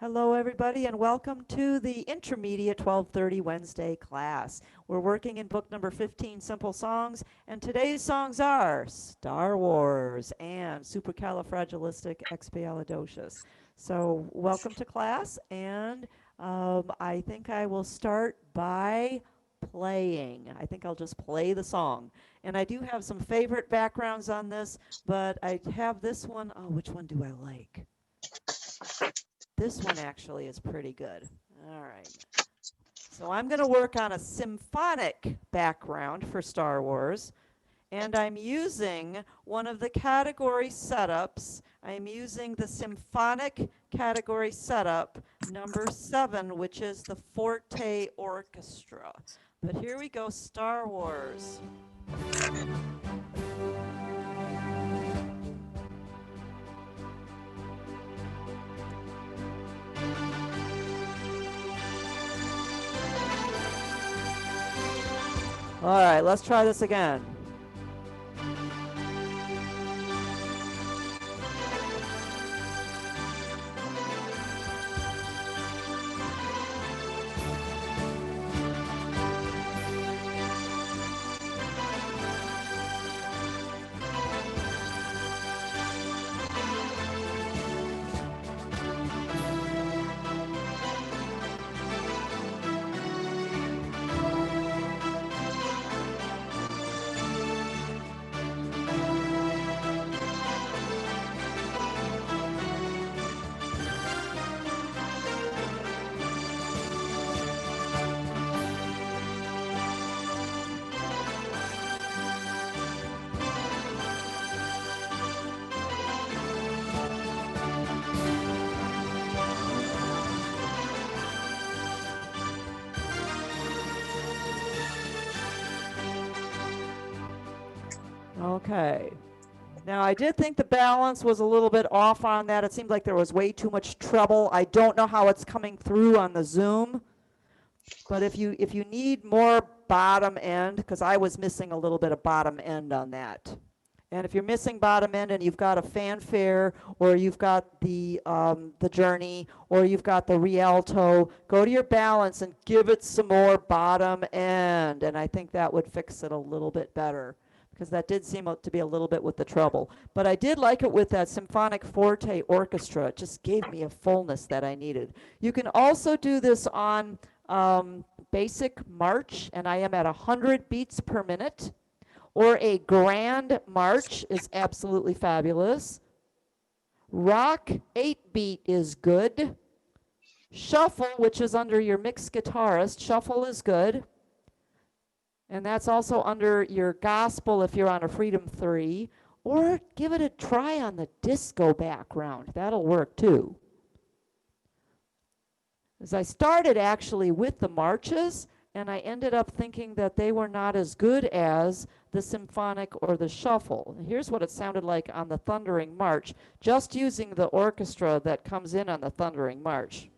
Hello, everybody, and welcome to the Intermediate 12:30 Wednesday class. We're working in book number 15, Simple Songs, and today's songs are Star Wars and Supercalifragilisticexpialidocious. So, welcome to class, and I think I will start by playing. I think I'll just play the song. And I do have some favorite backgrounds on this, but I have this one. Oh, which one do I like? This one actually is pretty good. All right. So I'm going to work on a symphonic background for Star Wars. And I'm using one of the category setups. I'm using the symphonic category setup, number 7, which is the Forte Orchestra. But here we go, Star Wars. All right, let's try this again. Okay. Now, I did think the balance was a little bit off on that. It seemed like there was way too much treble. I don't know how it's coming through on the Zoom, but if you need more bottom end, because I was missing a little bit of bottom end on that. And if you're missing bottom end and you've got a fanfare, or you've got the journey, or you've got the rialto, go to your balance and give it some more bottom end. And I think that would fix it a little bit better, because that did seem to be a little bit with the treble. But I did like it with that symphonic forte orchestra. It just gave me a fullness that I needed. You can also do this on basic march, and I am at 100 beats per minute. Or a grand march is absolutely fabulous. Rock 8-beat is good. Shuffle, which is under your mixed guitarist, shuffle is good. And that's also under your gospel if you're on a Freedom 3. Or give it a try on the disco background. That'll work too. As I started actually with the marches, and I ended up thinking that they were not as good as the symphonic or the shuffle. And here's what it sounded like on the Thundering March, just using the orchestra that comes in on the Thundering March.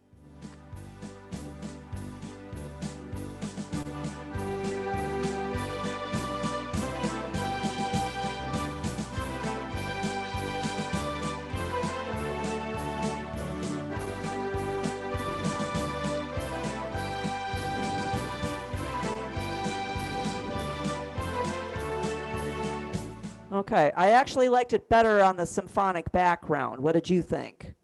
Okay, I actually liked it better on the symphonic background. What did you think?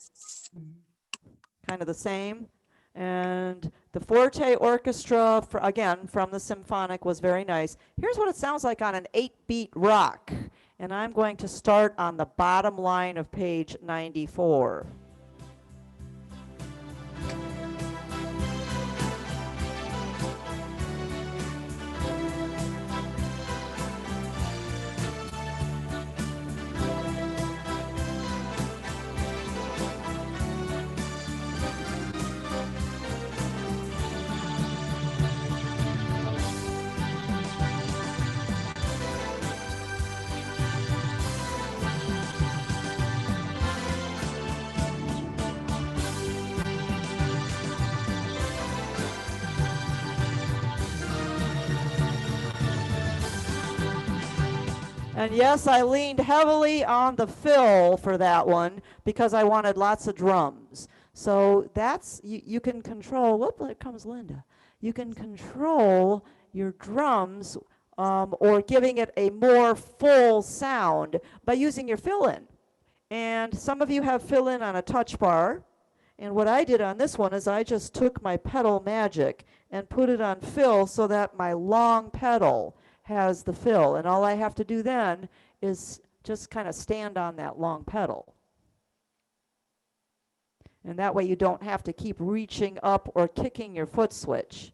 Kind of the same? And the Forte Orchestra, again, from the symphonic was very nice. Here's what it sounds like on an 8-beat rock. And I'm going to start on the bottom line of page 94. And yes, I leaned heavily on the fill for that one because I wanted lots of drums. So that's, you can control, whoop, there comes Linda. You can control your drums or giving it a more full sound by using your fill-in. And some of you have fill-in on a touch bar. And what I did on this one is I just took my pedal magic and put it on fill so that my long pedal has the fill. And all I have to do then is just kind of stand on that long pedal. And that way you don't have to keep reaching up or kicking your foot switch.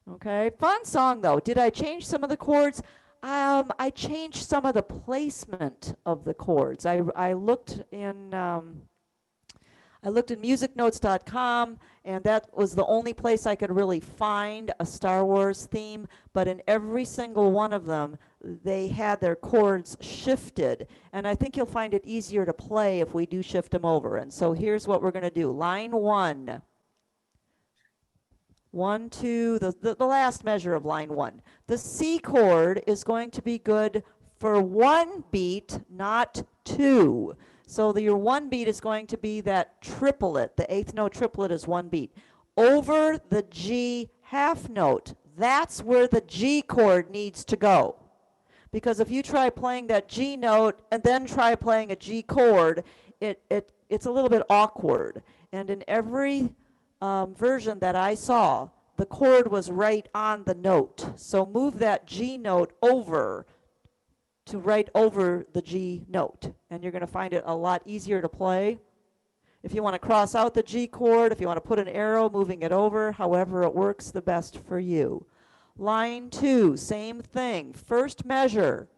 Okay, fun song though. Did I change some of the chords? I changed some of the placement of the chords. I looked in musicnotes.com, and that was the only place I could really find a Star Wars theme, but in every single one of them, they had their chords shifted, and I think you'll find it easier to play if we do shift them over. And so here's what we're going to do. Line 1. 1, 2, the last measure of line 1. The C chord is going to be good for 1 beat, not 2. So your 1 beat is going to be that triplet. The 8th note triplet is 1 beat. Over the G half note, that's where the G chord needs to go. Because if you try playing that G note and then try playing a G chord, it's a little bit awkward. And in every version that I saw, the chord was right on the note. So move that G note over to right over the G note, and you're going to find it a lot easier to play. If you want to cross out the G chord, if you want to put an arrow moving it over, however it works the best for you. Line 2, same thing. First measure.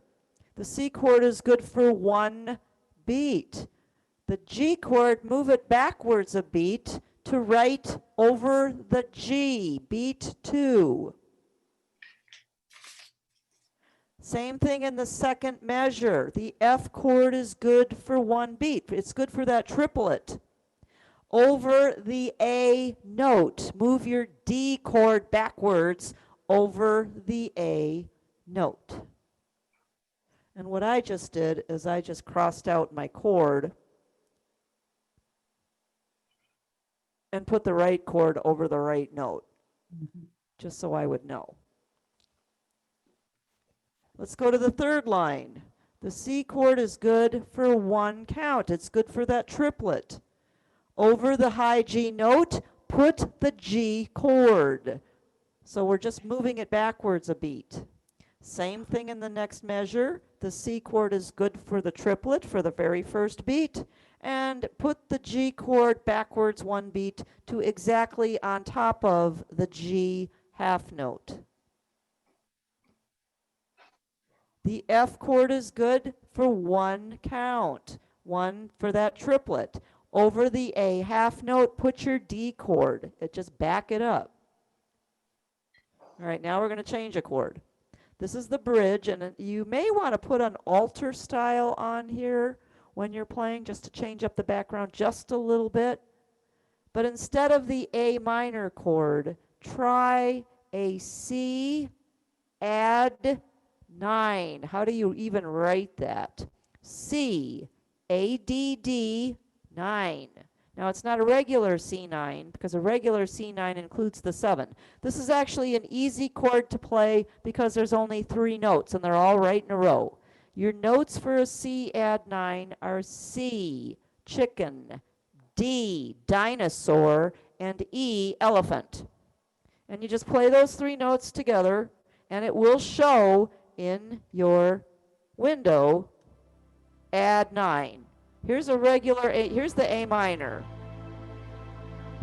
The C chord is good for 1 beat. The G chord, move it backwards a beat to right over the G, beat 2. Same thing in the second measure. The F chord is good for 1 beat. It's good for that triplet. Over the A note, move your D chord backwards over the A note. And what I just did is I just crossed out my chord and put the right chord over the right note, just so I would know. Let's go to the third line. The C chord is good for 1 count. It's good for that triplet. Over the high G note, put the G chord. So we're just moving it backwards a beat. Same thing in the next measure. The C chord is good for the triplet for the very first beat. And put the G chord backwards 1 beat to exactly on top of the G half note. The F chord is good for 1 count, 1 for that triplet. Over the A half note, put your D chord. Just back it up. All right, now we're going to change a chord. This is the bridge, and you may want to put an alter style on here when you're playing, just to change up the background just a little bit. But instead of the A minor chord, try a C, add 9. How do you even write that? C, ADD 9. Now it's not a regular C9 because a regular C9 includes the 7. This is actually an easy chord to play because there's only 3 notes and they're all right in a row. Your notes for a C add 9 are C, chicken, D, dinosaur, and E, elephant. And you just play those 3 notes together and it will show in your window add 9. Here's a regular A, here's the A minor.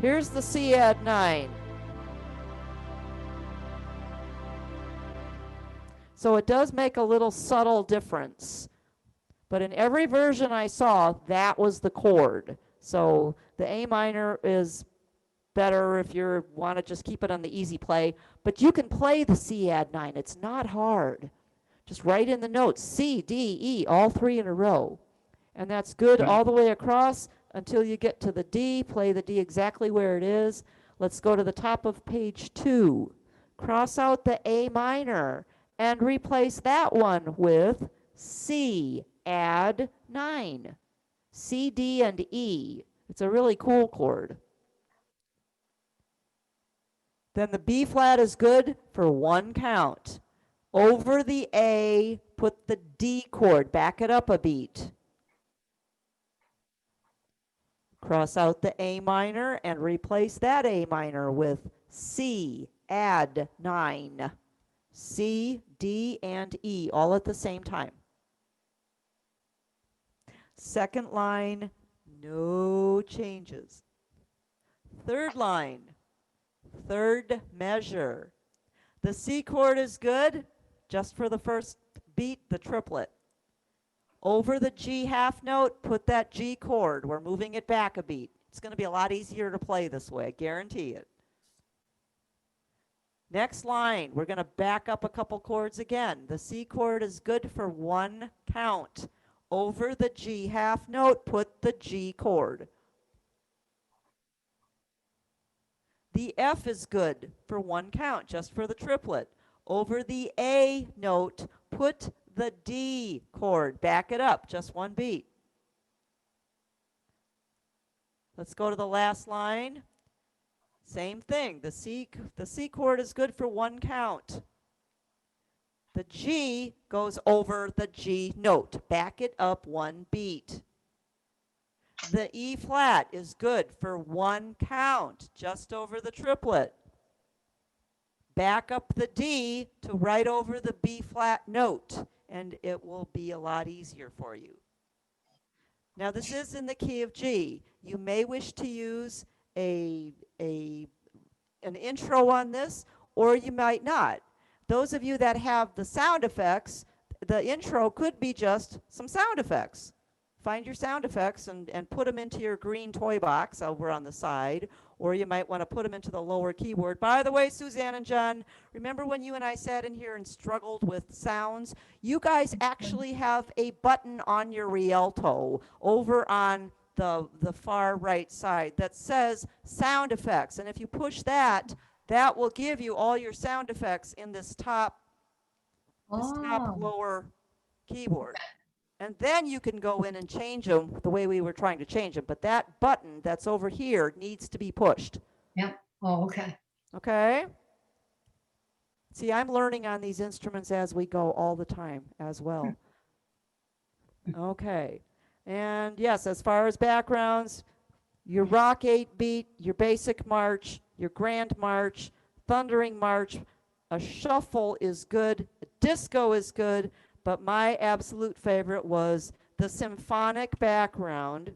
Here's the C add 9. So it does make a little subtle difference. But in every version I saw, that was the chord. So the A minor is better if you want to just keep it on the easy play. But you can play the C add 9. It's not hard. Just write in the notes, C, D, E, all 3 in a row. And that's good all the way across until you get to the D. Play the D exactly where it is. Let's go to the top of page 2. Cross out the A minor and replace that one with C, add 9. C, D, and E. It's a really cool chord. Then the B flat is good for one count. Over the A, put the D chord, back it up a beat. Cross out the A minor and replace that A minor with C, add 9. C, D, and E all at the same time. Second line, no changes. Third line, third measure. The C chord is good just for the first beat, the triplet. Over the G half note, put that G chord. We're moving it back a beat. It's going to be a lot easier to play this way, I guarantee it. Next line, we're going to back up a couple chords again. The C chord is good for one count. Over the G half note, put the G chord. The F is good for one count, just for the triplet. Over the A note, put the D chord. Back it up, just one beat. Let's go to the last line. Same thing. The C chord is good for one count. The G goes over the G note. Back it up one beat. The E flat is good for one count, just over the triplet. Back up the D to right over the B flat note, and it will be a lot easier for you. Now this is in the key of G. You may wish to use an intro on this, or you might not. Those of you that have the sound effects, the intro could be just some sound effects. Find your sound effects and put them into your green toy box over on the side, or you might want to put them into the lower keyboard. By the way, Suzanne and John, remember when you and I sat in here and struggled with sounds? You guys actually have a button on your Rialto over on the far right side that says sound effects. And if you push that, that will give you all your sound effects in this top lower keyboard. And then you can go in and change them the way we were trying to change them. But that button that's over here needs to be pushed. Yep. Oh, okay. Okay? See, I'm learning on these instruments as we go all the time as well. Okay. And yes, as far as backgrounds, your rock 8-beat, your basic march, your grand march, thundering march, a shuffle is good, a disco is good, but my absolute favorite was the symphonic background,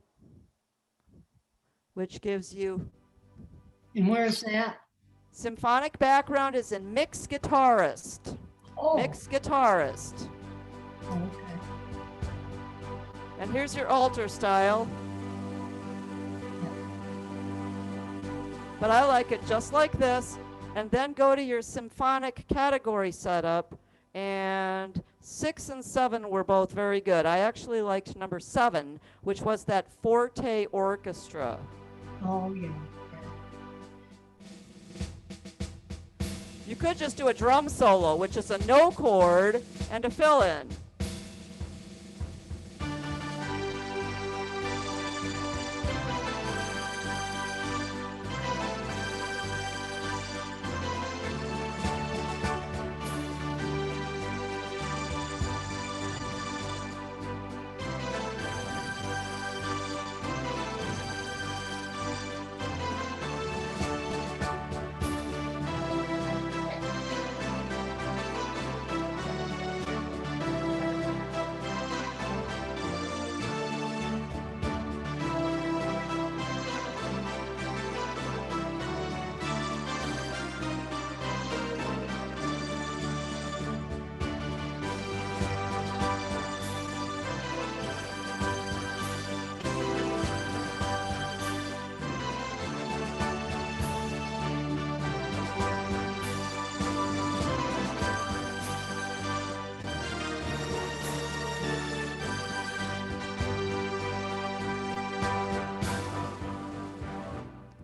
which gives you... And where's that? Symphonic background is in Mixed Guitarist. Oh. Mixed Guitarist. Okay. And here's your alter style. But I like it just like this. And then go to your symphonic category setup. And 6 and 7 were both very good. I actually liked number 7, which was that forte orchestra. Oh, yeah. You could just do a drum solo, which is a no chord and a fill-in.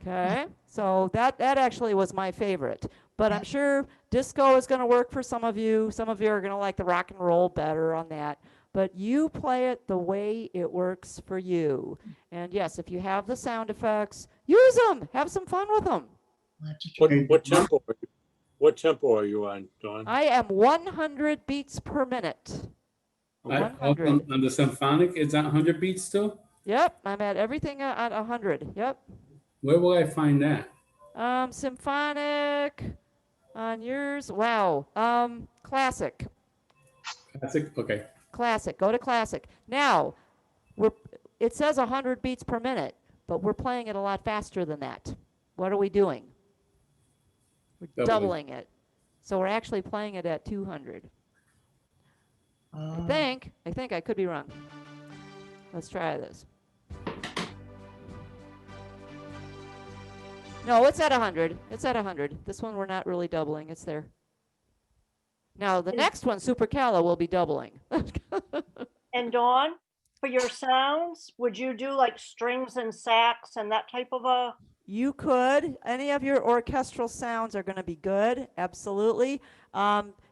Okay, so that actually was my favorite. But I'm sure disco is going to work for some of you. Some of you are going to like the rock and roll better on that. but you play it the way it works for you. And yes, if you have the sound effects, use them. Have some fun with them. I'll have to What, try. what tempo? What tempo are you on, Dawn? I am 100 beats per minute. Okay. 100. On the symphonic, is that 100 beats still? Yep, I'm at everything at 100. Yep. Where will I find that? Symphonic on yours. Wow. Classic. Classic? Okay. Classic. Go to classic. Now, it says 100 beats per minute, but we're playing it a lot faster than that. What are we doing? We're doubling it. So we're actually playing it at 200. I think I could be wrong. Let's try this. No, it's at 100. It's at 100. This one we're not really doubling. It's there. Now, the next one, Supercala, will be doubling. And Dawn, for your sounds, would you do like strings and sax and that type of a? You could. Any of your orchestral sounds are going to be good. Absolutely.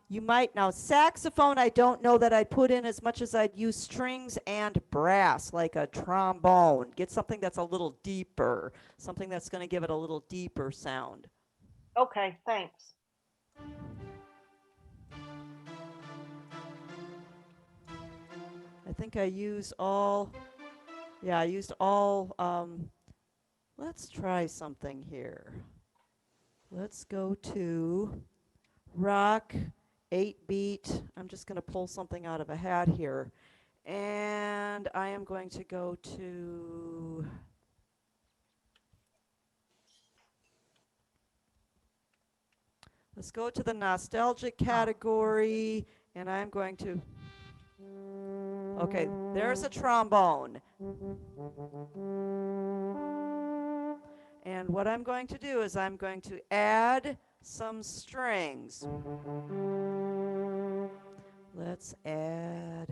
You might. Now, saxophone, I don't know that I'd put in as much as I'd use strings and brass, like a trombone. Get something that's a little deeper, something that's going to give it a little deeper sound. Okay, thanks. I think I used all, yeah, I used all, let's try something here. Let's go to rock, 8-beat. I'm just going to pull something out of a hat here. And I am going to go to, let's go to the nostalgic category, and I'm going to, okay, there's a trombone. And what I'm going to do is I'm going to add some strings. Let's add,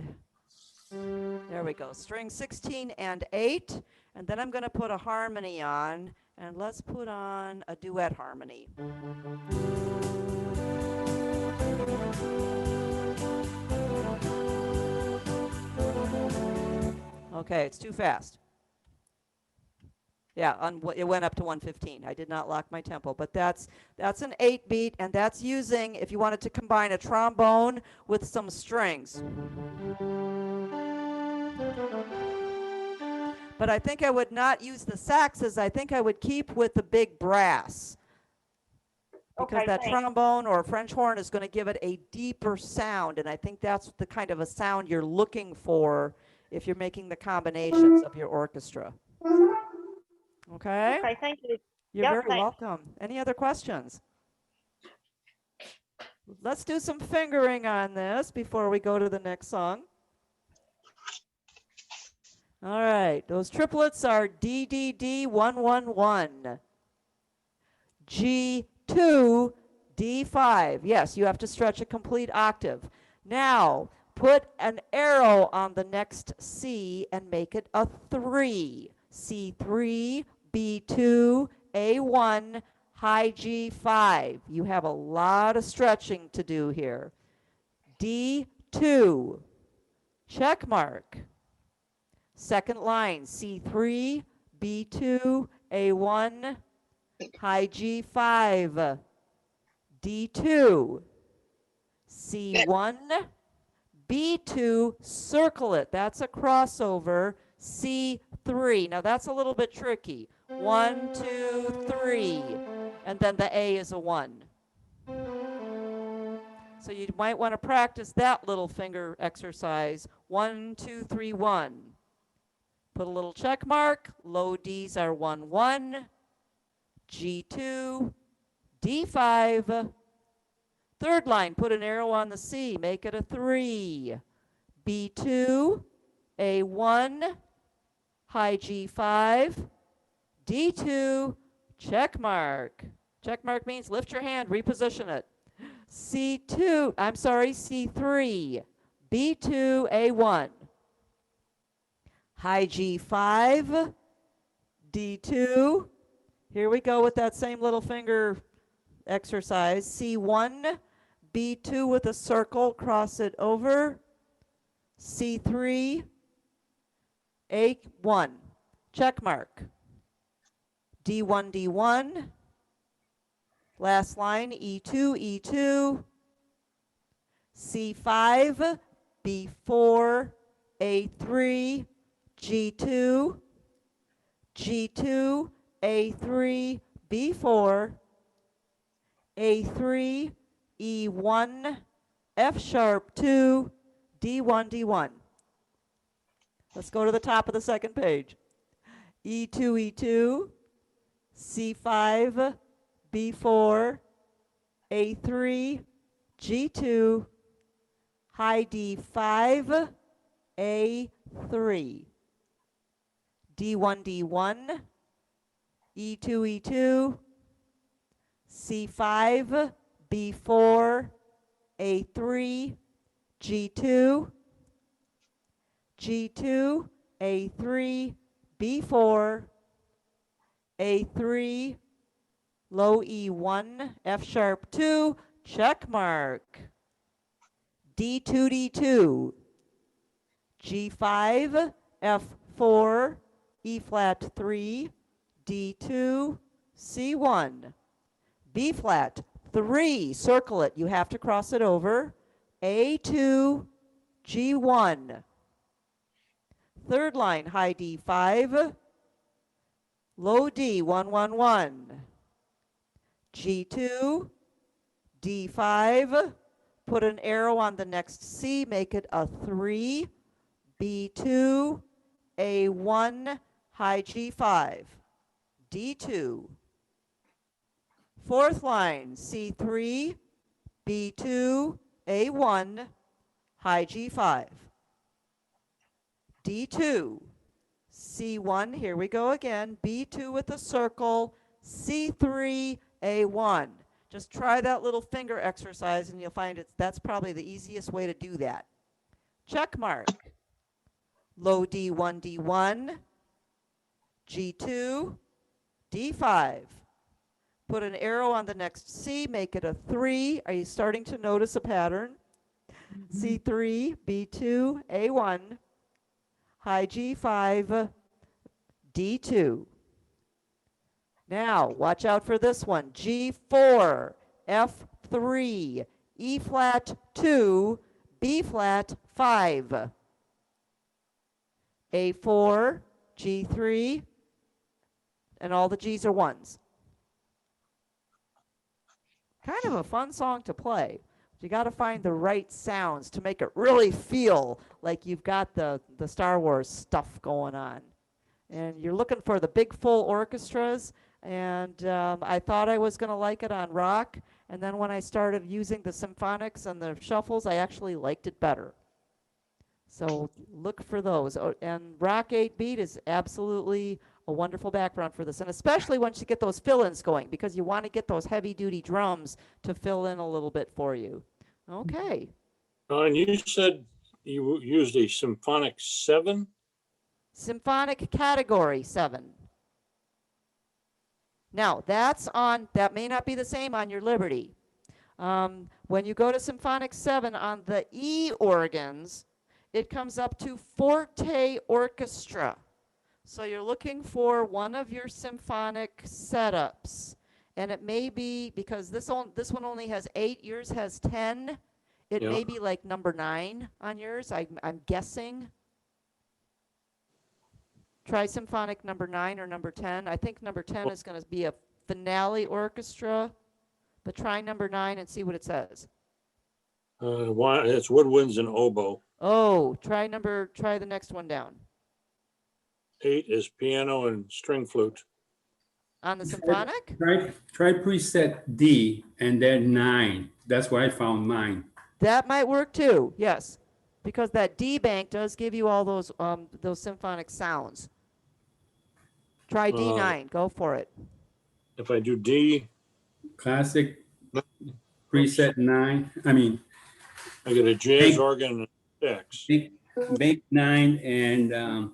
there we go, string 16 and 8. And then I'm going to put a harmony on, and let's put on a duet harmony. Okay, it's too fast. Yeah, it went up to 115. I did not lock my tempo, but that's an 8-beat, and that's using, if you wanted to combine a trombone with some strings. But I think I would not use the saxes. I think I would keep with the big brass. Because Okay, that thanks. trombone or French horn is going to give it a deeper sound, and I think that's the kind of a sound you're looking for if you're making the combinations of your orchestra. Okay? Okay, thank you. You're Yep, very thanks. welcome. Any other questions? Let's do some fingering on this before we go to the next song. All right, those triplets are D, D, D, 1, 1, 1. G2, D5. Yes, you have to stretch a complete octave. Now, put an arrow on the next C and make it a 3. C3, B2, A1, high G5. You have a lot of stretching to do here. D2, check mark. Second line, C3, B2, A1, high G5, D2, C1, B2, circle it. That's a crossover. C3. Now that's a little bit tricky. 1, 2, 3. And then the A is a 1. So you might want to practice that little finger exercise. 1, 2, 3, 1. Put a little check mark. Low D's are 1, 1. G2, D5. Third line, put an arrow on the C, make it a 3. B2, A1, high G5, D2, check mark. Check mark means lift your hand, reposition it. C2, I'm sorry, C3, B2, A1, high G5, D2. Here we go with that same little finger exercise. C1, B2 with a circle, cross it over. C3, A1, check mark. D1, D1, last line, E2, E2, C5, B4, A3, G2, G2, A3, B4, A3, E1, F sharp 2, D1, D1. Let's go to the top of the second page. E2, E2, C5, B4, A3, G2, high D5, A3, D1, D1, E2, E2, C5, B4, A3, G2, G2, A3, B4, A3, low E1, F sharp 2, check mark. D2, D2, G5, F4, E flat 3, D2, C1, B flat 3, circle it, you have to cross it over, A2, G1, third line, high D5, low D, 1, 1, 1, G2, D5, put an arrow on the next C, make it a 3, B2, A1, high G5, D2, fourth line, C3, B2, A1, high G5, D2, C1, here we go again, B2 with a circle, C3, A1. Just try that little finger exercise and you'll find that's probably the easiest way to do that. Check mark. Low D1, D1, G2, D5. Put an arrow on the next C, make it a 3. Are you starting to notice a pattern? C3, B2, A1, high G5, D2. Now, watch out for this one. G4, F3, E flat 2, B flat 5. A4, G3, and all the G's are ones. Kind of a fun song to play. You got to find the right sounds to make it really feel like you've got the Star Wars stuff going on. And you're looking for the big full orchestras. And I thought I was going to like it on rock. And then when I started using the symphonics and the shuffles, I actually liked it better. So look for those. Oh, and rock 8-beat is absolutely a wonderful background for this. And especially once you get those fill-ins going, because you want to get those heavy-duty drums to fill in a little bit for you. Okay. Don, you said you used a symphonic 7? Symphonic category 7. Now, that may not be the same on your Liberty. When you go to symphonic 7 on the E organs, it comes up to forte orchestra. So you're looking for one of your symphonic setups. And it may be, because this one only has 8, yours has 10. It Yeah. may be like number 9 on yours, I'm guessing. Try symphonic number 9 or number 10. I think number 10 is going to be a finale orchestra. But try number 9 and see what it says. It's woodwinds and oboe. Oh, try the next one down. 8 is piano and string flute. On the symphonic? Try preset D and then 9. That's where I found mine. That might work too, yes. Because that D bank does give you all those symphonic sounds. Try D9, go for it. If I do D, Classic preset 9. I mean, I get a jazz Big- organ and 6. big 9 and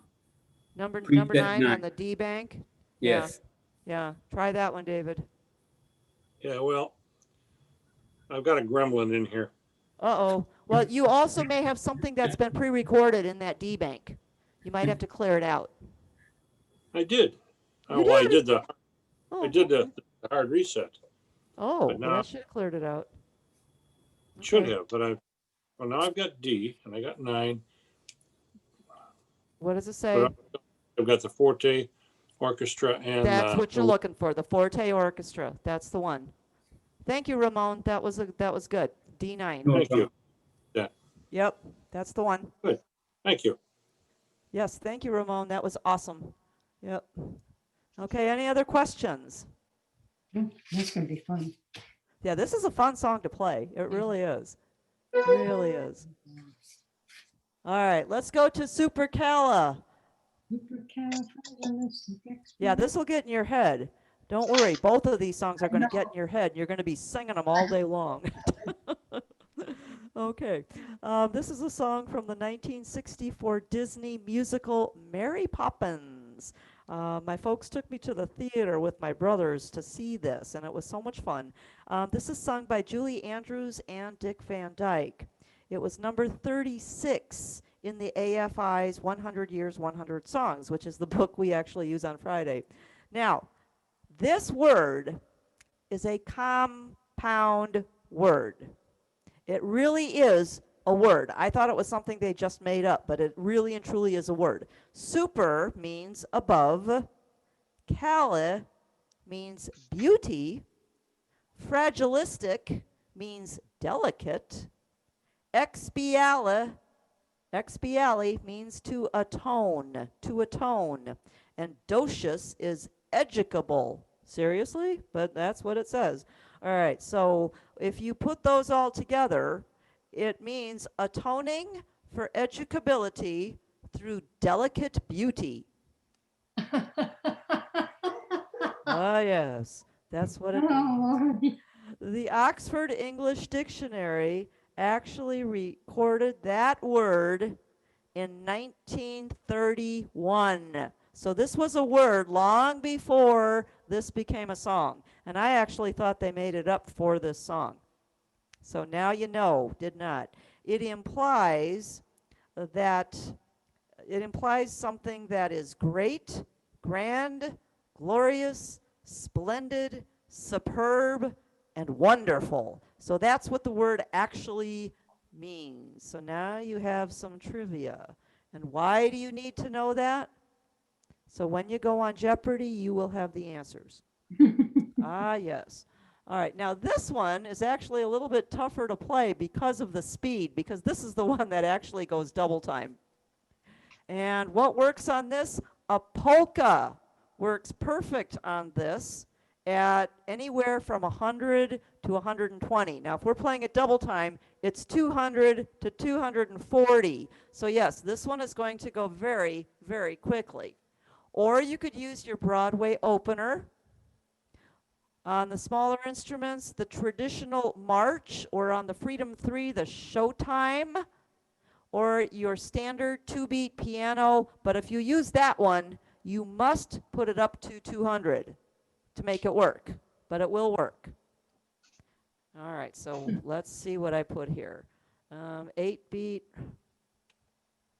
Number preset 9 on 9. the D bank? Yes. Yeah, try that one, David. Yeah, well, I've got a gremlin in here. Uh-oh. Well, you also may have something that's been pre-recorded in that D bank. You might have to clear it out. I did. You Well, I did? did the Oh, I did okay. the hard reset. Oh, but well, now- that should have cleared it out. Should Okay. have, but well, now I've got D and I got 9. What does it say? But I've got the Forte Orchestra and That's what you're the- looking for, the Forte Orchestra. That's the one. Thank you, Ramon. That was good. D9. No Thank you. problem. Yep, that's the one. Thank you. Yes, thank you, Ramon. That was awesome. Yep. Okay, any other questions? That's gonna be fun. Yeah, this is a fun song to play. It really is. It really is. All right, let's go to Supercala. Yeah, this will get in your head. Don't worry, both of these songs are going to get in your head. You're going to be singing them all day long. Okay, this is a song from the 1964 Disney musical Mary Poppins. My folks took me to the theater with my brothers to see this, and it was so much fun. This is sung by Julie Andrews and Dick Van Dyke. It was number 36 in the AFI's 100 Years, 100 Songs, which is the book we actually use on Friday. Now, this word is a compound word. It really is a word. I thought it was something they just made up, but it really and truly is a word. Super means above. Cali means beauty. Fragilistic means delicate. Expiali means to atone, And docious is educable. Seriously? But that's what it says. All right, so if you put those all together, it means atoning for educability through delicate beauty. Ah, yes, that's what it means. Oh, Lord. The Oxford English Dictionary actually recorded that word in 1931. So this was a word long before this became a song. And I actually thought they made it up for this song. So now you know, did not. It implies something that is great, grand, glorious, splendid, superb, and wonderful. So that's what the word actually means. So now you have some trivia. And why do you need to know that? So when you go on Jeopardy, you will have the answers. Ah, yes. All right, now this one is actually a little bit tougher to play because of the speed, because this is the one that actually goes double time. And what works on this? A polka works perfect on this at anywhere from 100 to 120. Now, if we're playing at double time, it's 200 to 240. So yes, this one is going to go very, very quickly. Or you could use your Broadway opener. On the smaller instruments, the traditional march, or on the Freedom 3, the Showtime, or your standard 2-beat piano. But if you use that one, you must put it up to 200 to make it work, but it will work. All right, so let's see what I put here. 8-beat.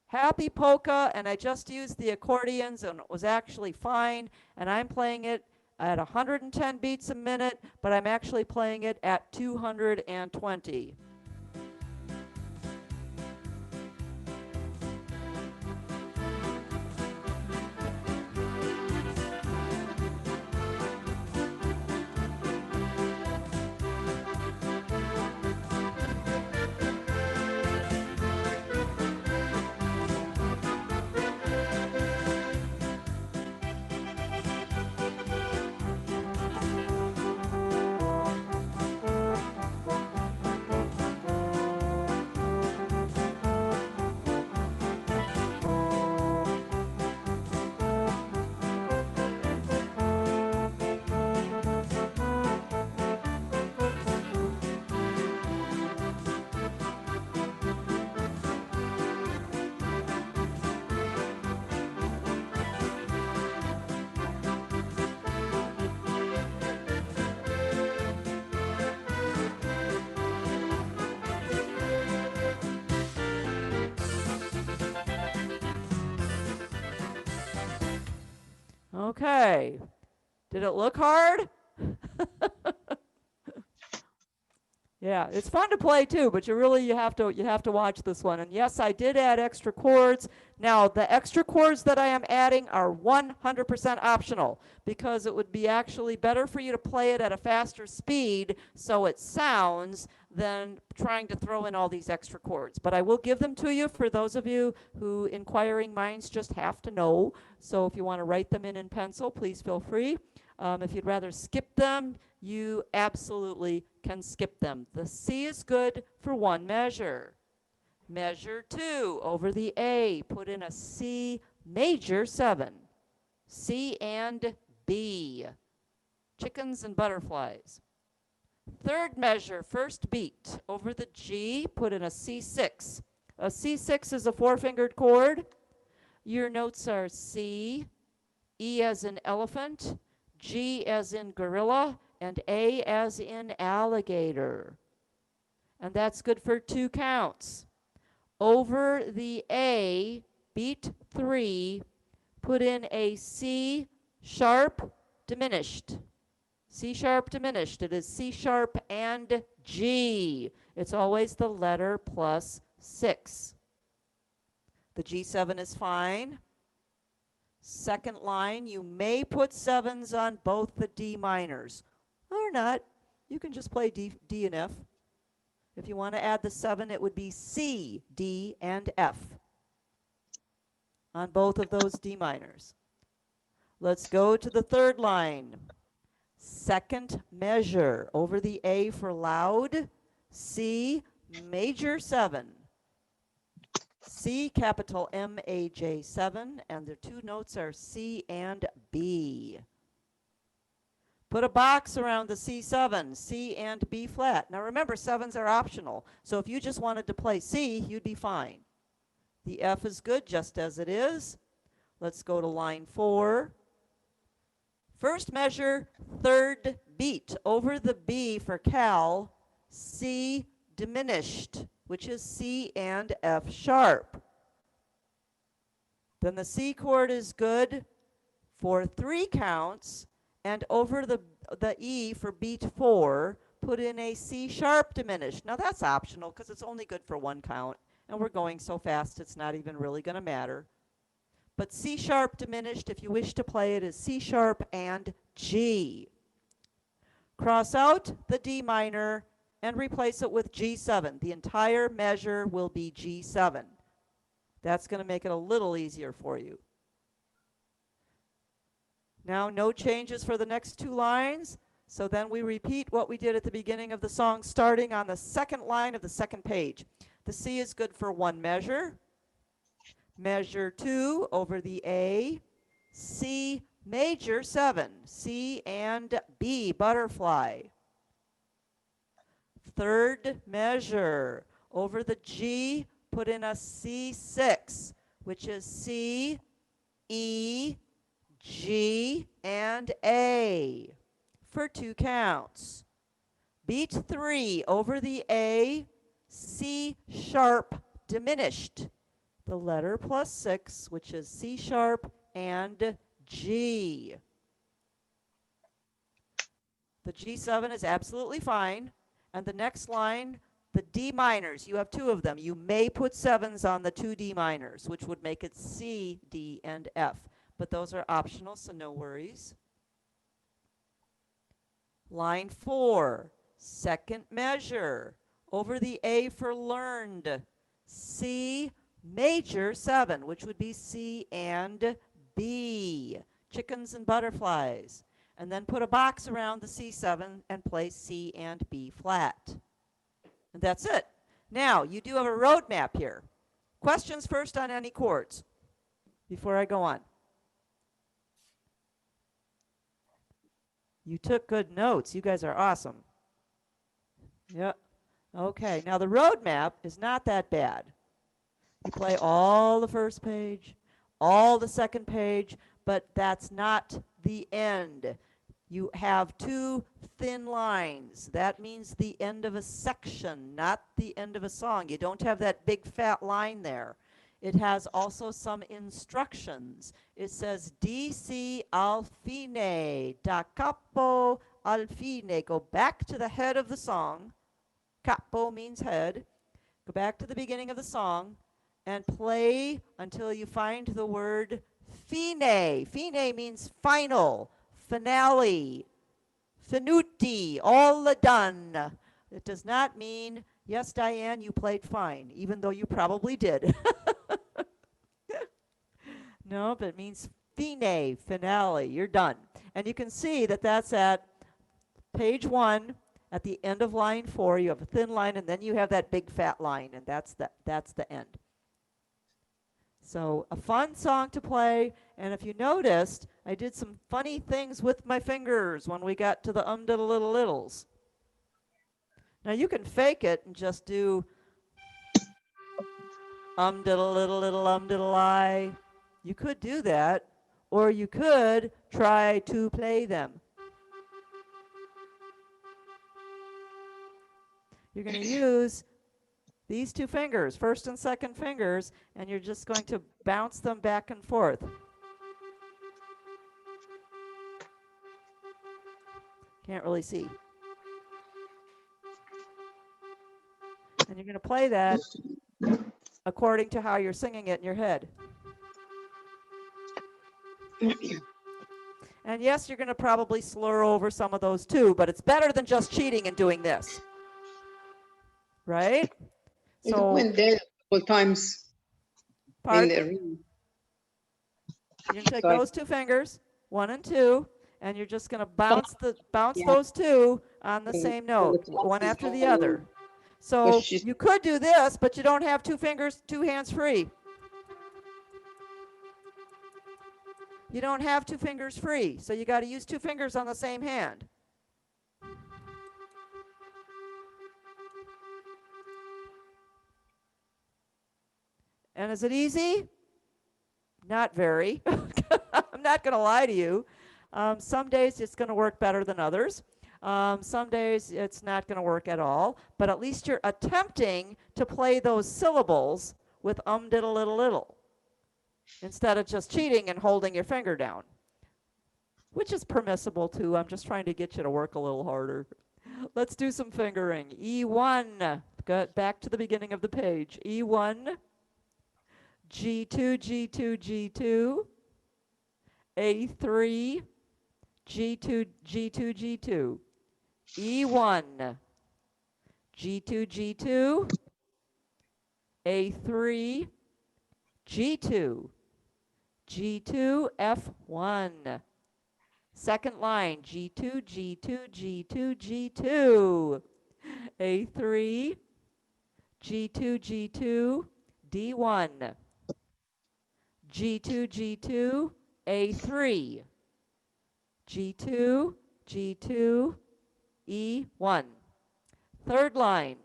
Happy polka, and I just used the accordions, and it was actually fine, and I'm playing it at 110 beats a minute, but I'm actually playing it at 220. Okay. Did it look hard? Yeah, it's fun to play too, but you have to watch this one. And yes, I did add extra chords. Now, the extra chords that I am adding are 100% optional because it would be actually better for you to play it at a faster speed so it sounds than trying to throw in all these extra chords. But I will give them to you for those of you who inquiring minds just have to know. So if you want to write them in pencil, please feel free. If you'd rather skip them, you absolutely can skip them. The C is good for one measure. Measure 2 over the A, put in a C major 7. C and B. Chickens and butterflies. Third measure, first beat, over the G, put in a C6. A C6 is a 4-fingered chord. Your notes are C, E as in elephant, G as in gorilla, and A as in alligator. And that's good for 2 counts. Over the A, beat 3, put in a C sharp diminished. C sharp diminished. It is C sharp and G. It's always the letter plus 6. The G7 is fine. Second line, you may put 7s on both the D minors or not. You can just play D and F. If you want to add the 7, it would be C, D, and F on both of those D minors. Let's go to the third line. Second measure over the A for loud, C major 7. C capital M-A-J 7, and the 2 notes are C and B. Put a box around the C7, C and B flat. Now remember, 7s are optional, so if you just wanted to play C, you'd be fine. The F is good just as it is. Let's go to line 4. First measure, third beat. Over the B for Cal, C diminished, which is C and F sharp. Then the C chord is good for 3 counts, and over the E for beat 4, put in a C sharp diminished. Now that's optional because it's only good for 1 count, and we're going so fast it's not even really going to matter. But C sharp diminished, if you wish to play it, is C sharp and G. Cross out the D minor and replace it with G7. The entire measure will be G7. That's going to make it a little easier for you. Now, no changes for the next 2 lines. So then we repeat what we did at the beginning of the song, starting on the second line of the second page. The C is good for 1 measure. Measure 2 over the A, C major 7, C and B, butterfly. Third measure over the G, put in a C6, which is C, E, G, and A for 2 counts. Beat 3 over the A, C sharp diminished. The letter plus 6, which is C sharp and G. The G7 is absolutely fine. And the next line, the D minors, you have 2 of them. You may put 7s on the 2 D minors, which would make it C, D, and F. But those are optional, so no worries. Line 4, second measure, over the A for learned, C major 7, which would be C and B, chickens and butterflies. And then put a box around the C7 and play C and B flat. And that's it. Now, you do have a road map here. Questions first on any chords before I go on. You took good notes. You guys are awesome. Yep. Okay, now the road map is not that bad. You play all the first page, all the second page, but that's not the end. You have 2 thin lines. That means the end of a section, not the end of a song. You don't have that big fat line there. it has also some instructions. It says DC al fine, da capo al fine. Go back to the head of the song. Capo means head. Go back to the beginning of the song and play until you find the word fine. Fine means final, finale, finuti, all done. It does not mean, yes, Diane, you played fine, even though you probably did. No, but it means fine, finale, you're done. And you can see that that's at page 1 at the end of line 4. You have a thin line, and then you have that big fat line, and that's the end. So a fun song to play, and if you noticed, I did some funny things with my fingers when we got to the diddle little littles. Now you can fake it and just do diddle little diddle I. You could do that, or you could try to play them. You're going to use these two fingers, first and second fingers, and you're just going to bounce them back and forth. Can't really see. And you're going to play that according to how you're singing it in your head. And yes, you're going to probably slur over some of those too, but it's better than just cheating and doing this. Right? It So, went dead a couple times in pardon? the room. You're going to take Sorry. those two fingers, 1 and 2, and you're just going to bounce Yeah. those two on the Okay, same so note, the one top is after the all other. alone. So But she's- you could do this, but you don't have two hands free. You don't have two fingers free, so you got to use two fingers on the same hand. And is it easy? Not very. I'm not going to lie to you. Some days it's going to work better than others. Some days it's not going to work at all. But at least you're attempting to play those syllables with diddle little little instead of just cheating and holding your finger down, which is permissible too. I'm just trying to get you to work a little harder. Let's do some fingering. E1. Go back to the beginning of the page. E1. G2, G2, G2, A3, G2, G2, G2, E1, G2, G2, A3, G2, G2, F1. Second line, G2, G2, G2, G2, A3, G2, G2, D1. G2, G2, A3, G2, G2, E1. Third line,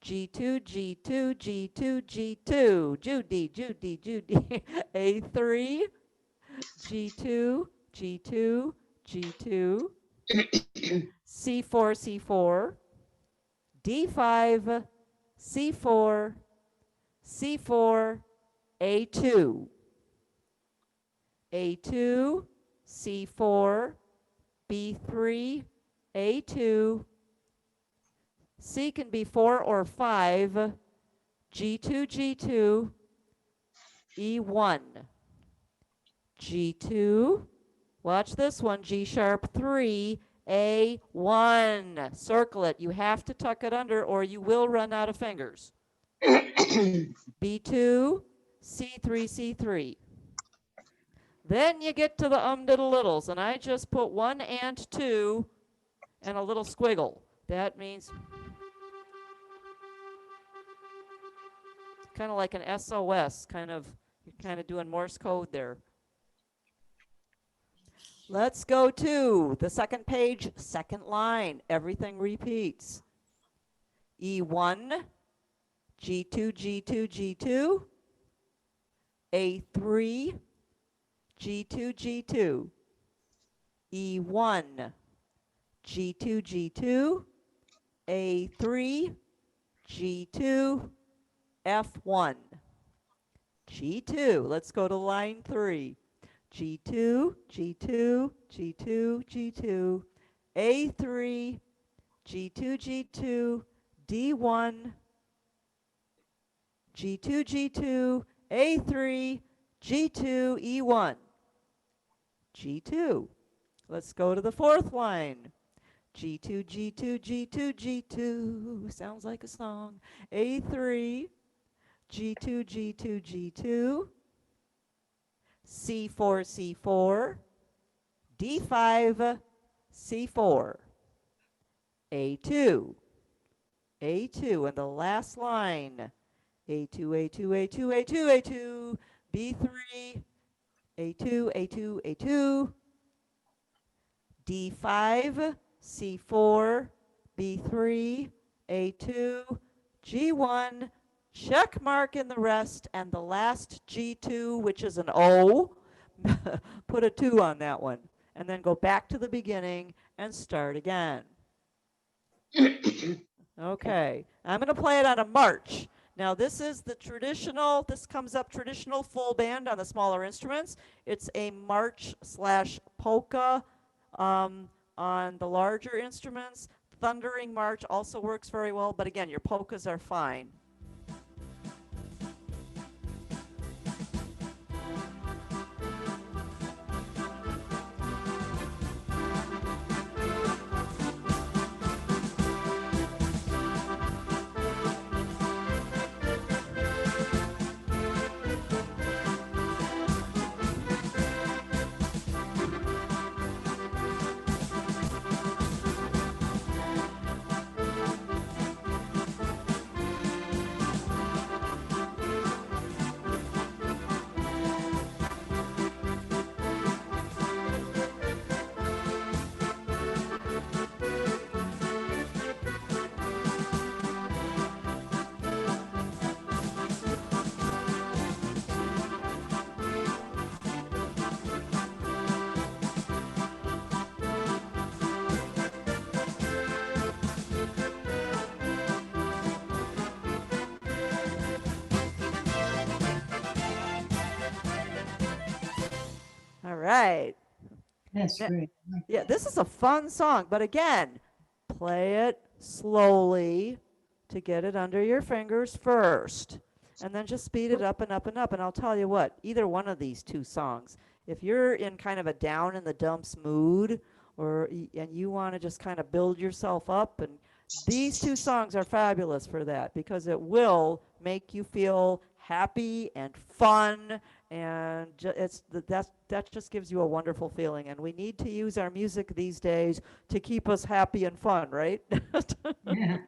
G2, G2, G2, G2, Judy, Judy, Judy, A3, G2, G2, G2, C4, C4, D5, C4, C4, A2, A2, C4, B3, A2, C can be 4 or 5, G2, G2, E1, G2, watch this one, G sharp 3, A1, circle it, you have to tuck it under or you will run out of fingers. B2, C3, C3. Then you get to the diddle littles, and I just put 1 and 2 and a little squiggle. That means kind of like an SOS, you're kind of doing Morse code there. Let's go to the second page, second line. Everything repeats. E1, G2, G2, G2, A3, G2, G2, E1, G2, G2, A3, G2, F1. G2. Let's go to line 3. G2, G2, G2, G2, A3, G2, G2, D1, G2, G2, A3, G2, E1, G2. Let's go to the 4th line. G2, G2, G2, G2. Sounds like a song. A3, G2, G2, G2. C4, C4. D5, C4. A2, A2. And the last line. A2, A2, A2, A2, A2. B3, A2, A2, A2. D5, C4, B3, A2, G1, check mark in the rest, and the last G2, which is an O, put a 2 on that one, and then go back to the beginning and start again. Okay, I'm going to play it on a march. Now this is the traditional, this comes up traditional full band on the smaller instruments. It's a march / polka on the larger instruments. Thundering march also works very well, but again, your polkas are fine. All right. That's Yeah. great. Yeah, this is a fun song, but again, play it slowly to get it under your fingers first. And then just speed it up and up and up. And I'll tell you what, either one of these 2 songs, if you're in kind of a down in the dumps mood, and you want to just kind of build yourself up, and these 2 songs are fabulous for that, because it will make you feel happy and fun, and that just gives you a wonderful feeling. And we need to use our music these days to keep us happy and fun, right? Yeah.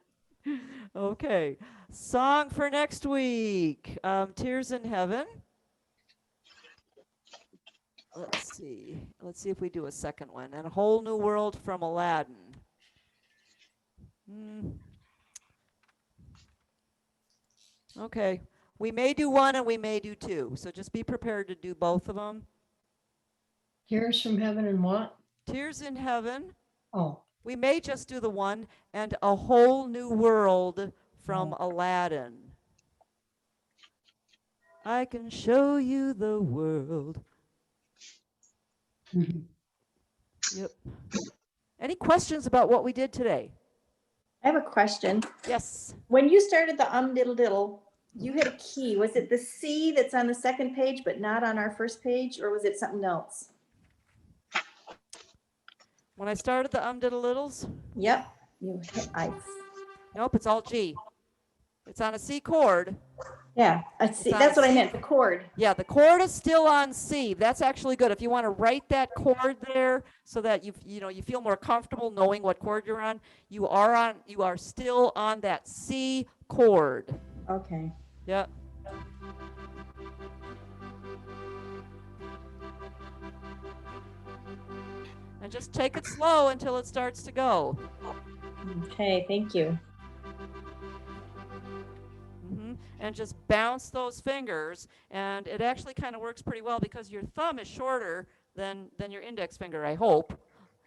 Okay, song for next week, Tears in Heaven. Let's see if we do a second one. And A Whole New World from Aladdin. Okay, we may do one and we may do 2, so just be prepared to do both of them. Tears from heaven and what? Tears in Heaven. Oh, We may just do the one, and A Whole New World from Oh. Aladdin. I can show you the world. mhm. Yep. Any questions about what we did today? I have a question. Yes. When you started the diddle diddle, you had a key. Was it the C that's on the second page but not on our first page, or was it something else? When I started the diddle littles, Yep. nope, it's all G. It's on a C chord. Yeah, I see. It's on That's a what I C. meant, the chord. Yeah, the chord is still on C. That's actually good. If you want to write that chord there so that you feel more comfortable knowing what chord you're on, you are still on that C chord. Okay. Yep. And just take it slow until it starts to go. Okay, thank you. And just bounce those fingers, and it actually kind of works pretty well because your thumb is shorter than your index finger, I hope,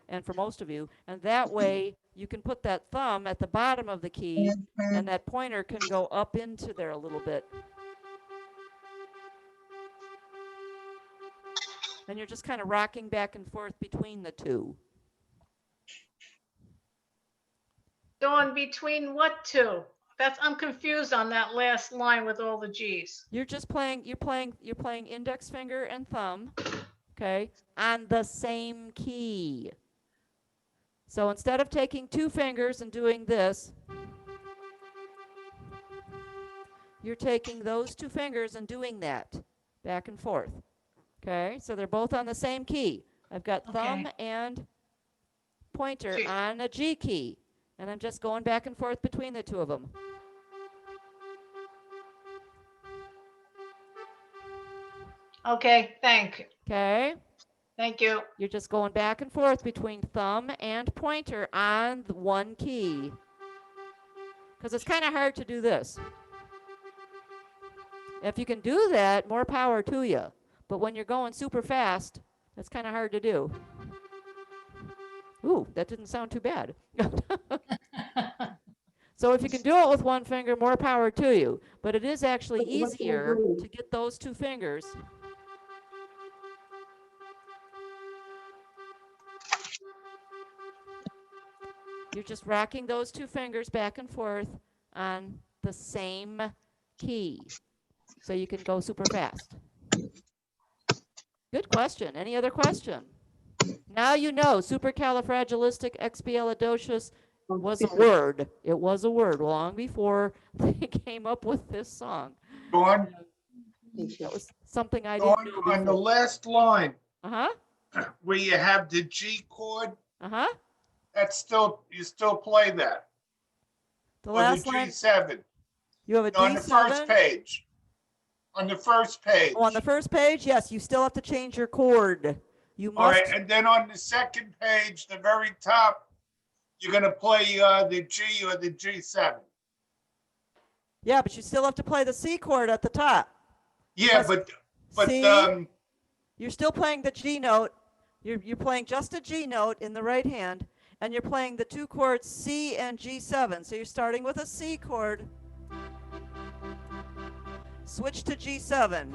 and for most of you, and that way you can put that thumb at the bottom of the key, and that pointer can go up into there a little bit. And you're just kind of rocking back and forth between the two. Dawn, between what two? I'm confused on that last line with all the G's. You're playing index finger and thumb, okay, on the same key. So instead of taking two fingers and doing this, you're taking those two fingers and doing that back and forth. Okay, so they're both on the same key. I've got thumb and pointer G. on a G key, and I'm just going back and forth between the two of them. Okay, thank you. Okay, Thank you. you're just going back and forth between thumb and pointer on the one key. Because it's kind of hard to do this. If you can do that, more power to you. But when you're going super fast, that's kind of hard to do. Ooh, that didn't sound too bad. So if you can do it with one finger, more power to you. But it is actually What's the easier agreed? to get those two fingers. You're just rocking those two fingers back and forth on the same key. So you can go super fast. Good question. Any other question? Now you know supercalifragilisticexpialidocious was a word. It was a word long before they came up with this song. Dawn, That was something I Dawn, didn't know on the before. last line Uh-huh. where you have the G chord, Uh-huh. you still play that. The Or last the line, G7 you have a on the first D7. page. On the first page. Oh, on the first page, yes, you still have to change your chord. You All right, must. and then on the second page, the very top, you're gonna play the G or the G7. Yeah, but you still have to play the C chord at the top. Yeah, Because but C, you're still playing the G note. You're playing just a G note in the right hand, and you're playing the two chords C and G7. So you're starting with a C chord, switch to G7.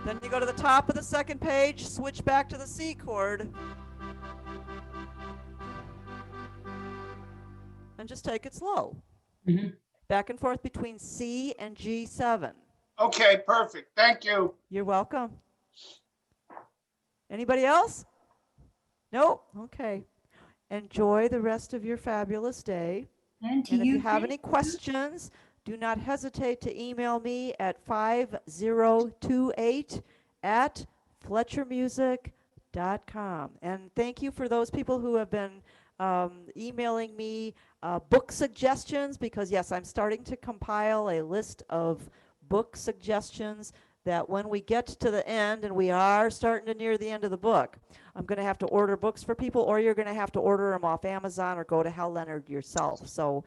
Then you go to the top of the second page, switch back to the C chord, and just take it slow. Mhm. Back and forth between C and G7. okay, perfect. Thank you. You're welcome. Anybody else? No? Okay. Enjoy the rest of your fabulous day. And to And if you you, have too. any questions, do not hesitate to email me at 5028@fletchermusic.com. And thank you for those people who have been emailing me book suggestions, because yes, I'm starting to compile a list of book suggestions that when we get to the end, and we are starting to near the end of the book, I'm going to have to order books for people, or you're going to have to order them off Amazon or go to Hal Leonard yourself. So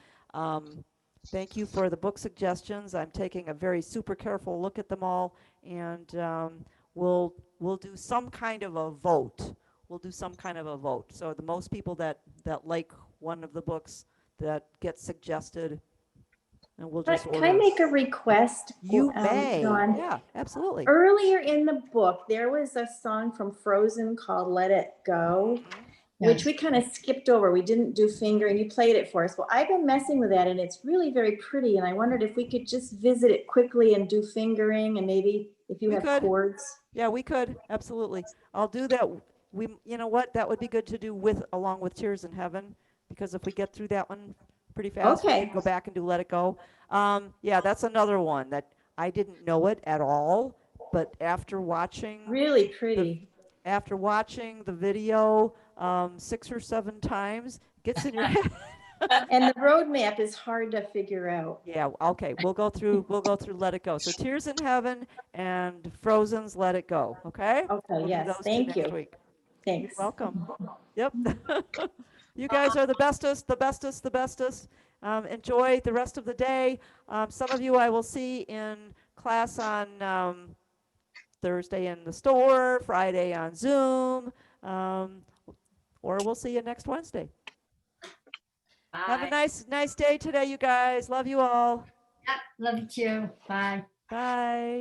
thank you for the book suggestions. I'm taking a very super careful look at them all, and we'll do some kind of a vote. We'll do some kind of a vote. So the most people that like one of the books that get suggested, and we'll But just can order I them. make a request? You may. Dawn? Yeah, absolutely. Earlier in the book, there was a song from Frozen called Let It Go, which Yes. we kind of skipped over. We didn't do finger, and you played it for us. Well, I've been messing with that, and it's really very pretty, and I wondered if we could just visit it quickly and do fingering, and maybe if you We have could. chords. Yeah, we could. Absolutely. I'll do that. You know what? That would be good to do along with Tears in Heaven, because if we get through that one pretty fast, we Okay. can go back and do Let It Go. Yeah, that's another one that I didn't know it at all, but after watching Really pretty. the video 6 or 7 times, gets in your head. And the roadmap is hard to figure out. Yeah, okay. We'll go through Let It Go. So Tears in Heaven and Frozen's Let It Go. Okay? Okay, We'll do yes, those two thank next you. week. Thanks. Welcome. Yep. You guys are the bestest, the bestest, the bestest. Enjoy the rest of the day. Some of you I will see in class on Thursday in the store, Friday on Zoom, or we'll see you next Wednesday. Have a nice day today, you guys. Love you all. Love you too. Bye. Bye.